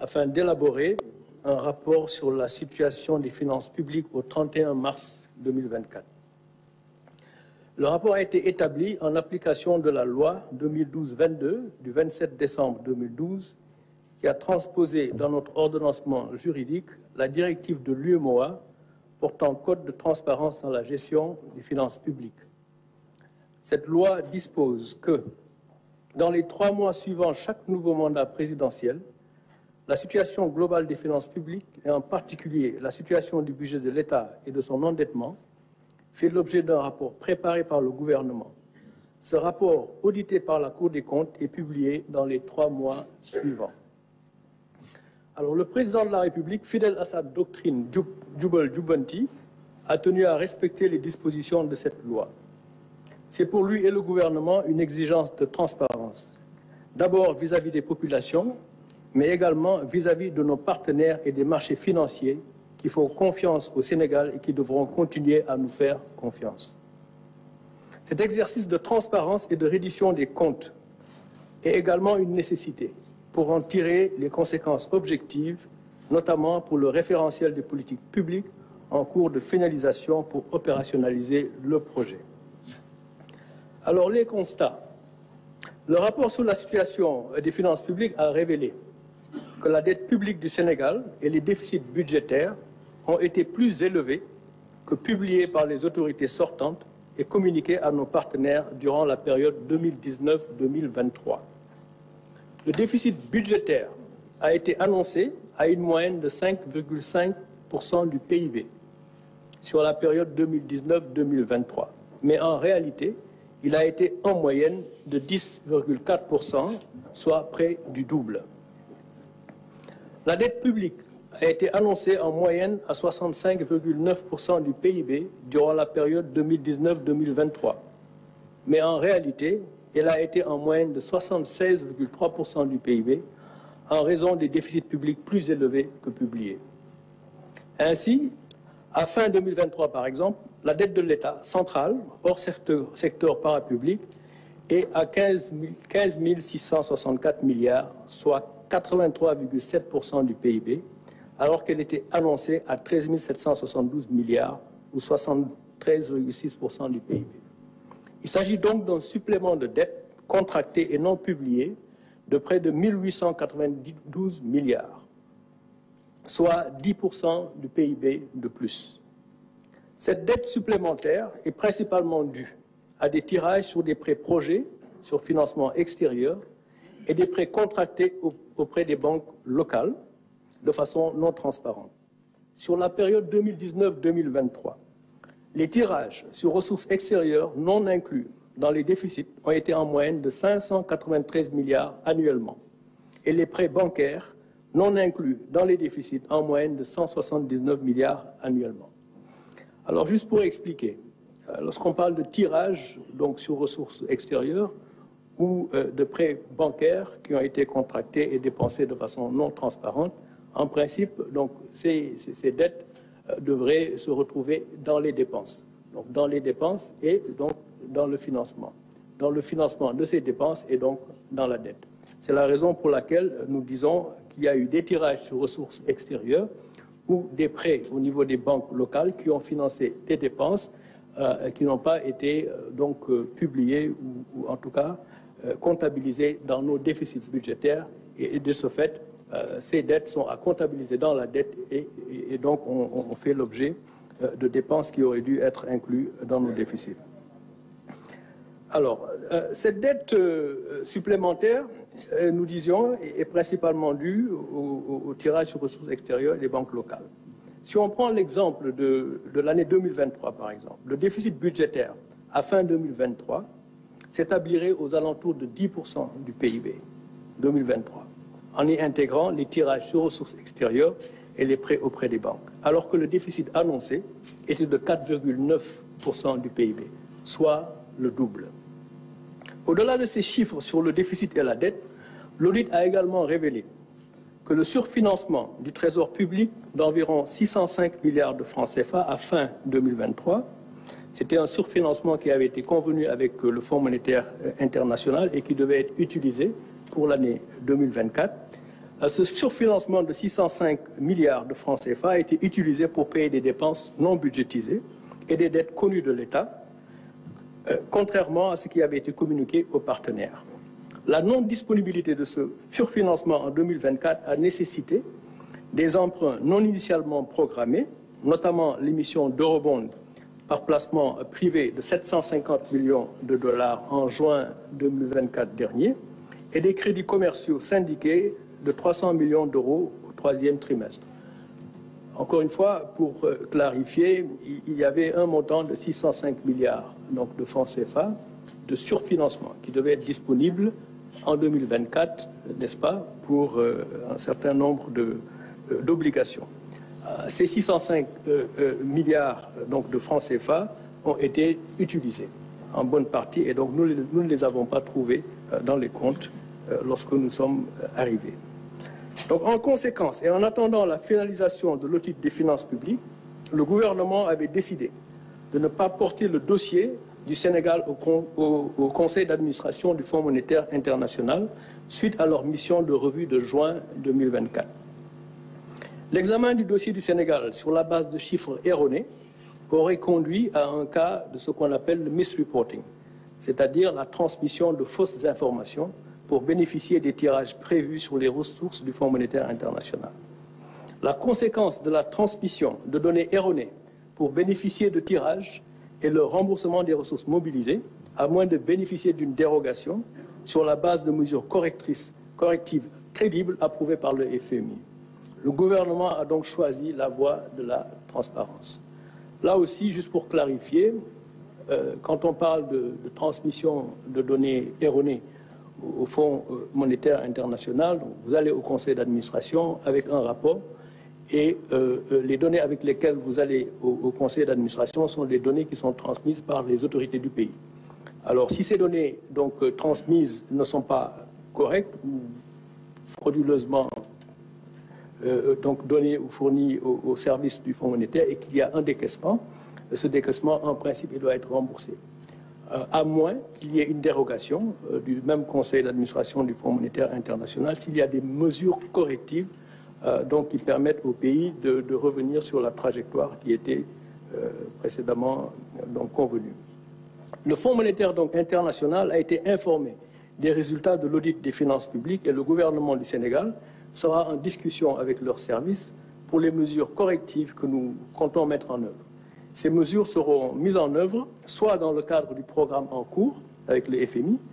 afin d'élaborer un rapport sur la situation des finances publiques au 31 mars 2024. Le rapport a été établi en application de la loi 2012-22 du 27 décembre 2012 qui a transposé dans notre ordonnancement juridique la directive de l'UEMOA portant code de transparence dans la gestion des finances publiques. Cette loi dispose que, dans les 3 mois suivant chaque nouveau mandat présidentiel, la situation globale des finances publiques, et en particulier la situation du budget de l'État et de son endettement, fait l'objet d'un rapport préparé par le gouvernement. Ce rapport, audité par la Cour des comptes, est publié dans les 3 mois suivants. Alors, le président de la République, fidèle à sa doctrine Jubal-Jubanti, a tenu à respecter les dispositions de cette loi. C'est pour lui et le gouvernement une exigence de transparence, d'abord vis-à-vis des populations, mais également vis-à-vis de nos partenaires et des marchés financiers qui font confiance au Sénégal et qui devront continuer à nous faire confiance. Cet exercice de transparence et de reddition des comptes est également une nécessité pour en tirer les conséquences objectives, notamment pour le référentiel des politiques publiques en cours de finalisation pour opérationnaliser le projet. Alors, les constats. Le rapport sur la situation des finances publiques a révélé que la dette publique du Sénégal et les déficits budgétaires ont été plus élevés que publiés par les autorités sortantes et communiqués à nos partenaires durant la période 2019-2023. Le déficit budgétaire a été annoncé à une moyenne de 5,5% du PIB sur la période 2019-2023. Mais en réalité, il a été en moyenne de 10,4%, soit près du double. La dette publique a été annoncée en moyenne à 65,9% du PIB durant la période 2019-2023. Mais en réalité, elle a été en moyenne de 76,3% du PIB en raison des déficits publics plus élevés que publiés. Ainsi, à fin 2023 par exemple, la dette de l'État central, hors secteur parapublic, est à 15 664 milliards, soit 83,7% du PIB, alors qu'elle était annoncée à 13 772 milliards, ou 73,6% du PIB. Il s'agit donc d'un supplément de dette contractée et non publiée de près de 1 892 milliards, soit 10% du PIB de plus. Cette dette supplémentaire est principalement due à des tirages sur des prêts projets, sur financement extérieur, et des prêts contractés auprès des banques locales de façon non transparente. Sur la période 2019-2023, les tirages sur ressources extérieures non inclus dans les déficits ont été en moyenne de 593 milliards annuellement et les prêts bancaires non inclus dans les déficits en moyenne de 179 milliards annuellement. Alors juste pour expliquer, lorsqu'on parle de tirage donc sur ressources extérieures ou de prêts bancaires qui ont été contractés et dépensés de façon non transparente, en principe, donc, ces dettes devraient se retrouver dans les dépenses. Donc, dans les dépenses et donc dans le financement. Dans le financement de ces dépenses et donc dans la dette. C'est la raison pour laquelle nous disons qu'il y a eu des tirages sur ressources extérieures ou des prêts au niveau des banques locales qui ont financé des dépenses qui n'ont pas été publiées ou en tout cas comptabilisées dans nos déficits budgétaires et de ce fait, ces dettes sont à comptabiliser dans la dette et donc on fait l'objet de dépenses qui auraient dû être incluses dans nos déficits. Alors, cette dette supplémentaire, nous disions, est principalement due au tirage sur ressources extérieures et des banques locales. Si on prend l'exemple de l'année 2023, par exemple, le déficit budgétaire à fin 2023 s'établirait aux alentours de 10% du PIB 2023. En y intégrant les tirages sur ressources extérieures et les prêts auprès des banques, alors que le déficit annoncé était de 4,9% du PIB, soit le double. Au-delà de ces chiffres sur le déficit et la dette, l'audit a également révélé que le surfinancement du Trésor public d'environ 605 milliards de francs CFA à fin 2023, c'était un surfinancement qui avait été convenu avec le Fonds monétaire international et qui devait être utilisé pour l'année 2024, Ce surfinancement de 605 milliards de francs CFA a été utilisé pour payer des dépenses non budgétisées et des dettes connues de l'État, contrairement à ce qui avait été communiqué aux partenaires. La non-disponibilité de ce surfinancement en 2024 a nécessité des emprunts non initialement programmés, notamment l'émission d'eurobonds par placement privé de 750 millions de dollars en juin 2024 dernier, et des crédits commerciaux syndiqués de 300 millions d'euros au troisième trimestre. Encore une fois, pour clarifier, il y avait un montant de 605 milliards donc, de francs CFA de surfinancement qui devait être disponible en 2024, n'est-ce pas, pour un certain nombre d'obligations. Ces 605 milliards donc, de francs CFA ont été utilisés en bonne partie et donc nous ne les avons pas trouvés dans les comptes lorsque nous sommes arrivés. Donc, en conséquence, et en attendant la finalisation de l'audit des finances publiques, le gouvernement avait décidé de ne pas porter le dossier du Sénégal au Conseil d'administration du Fonds monétaire international suite à leur mission de revue de juin 2024. L'examen du dossier du Sénégal sur la base de chiffres erronés aurait conduit à un cas de ce qu'on appelle le misreporting, c'est-à-dire la transmission de fausses informations pour bénéficier des tirages prévus sur les ressources du Fonds monétaire international. La conséquence de la transmission de données erronées pour bénéficier de tirages est le remboursement des ressources mobilisées, à moins de bénéficier d'une dérogation sur la base de mesures correctives crédibles approuvées par le FMI. Le gouvernement a donc choisi la voie de la transparence. Là aussi, juste pour clarifier, quand on parle de transmission de données erronées au Fonds monétaire international, donc vous allez au conseil d'administration avec un rapport et les données avec lesquelles vous allez au conseil d'administration sont les données qui sont transmises par les autorités du pays. Alors si ces données donc, transmises ne sont pas correctes ou frauduleusement donc données ou fournies au service du Fonds monétaire et qu'il y a un décaissement, ce décaissement en principe il doit être remboursé. À moins qu'il y ait une dérogation du même conseil d'administration du Fonds monétaire international s'il y a des mesures correctives donc, qui permettent au pays de revenir sur la trajectoire qui était précédemment donc, convenue. Le Fonds monétaire donc, international a été informé des résultats de l'audit des finances publiques et le gouvernement du Sénégal sera en discussion avec leurs services pour les mesures correctives que nous comptons mettre en œuvre. Ces mesures seront mises en œuvre soit dans le cadre du programme en cours avec le FMI,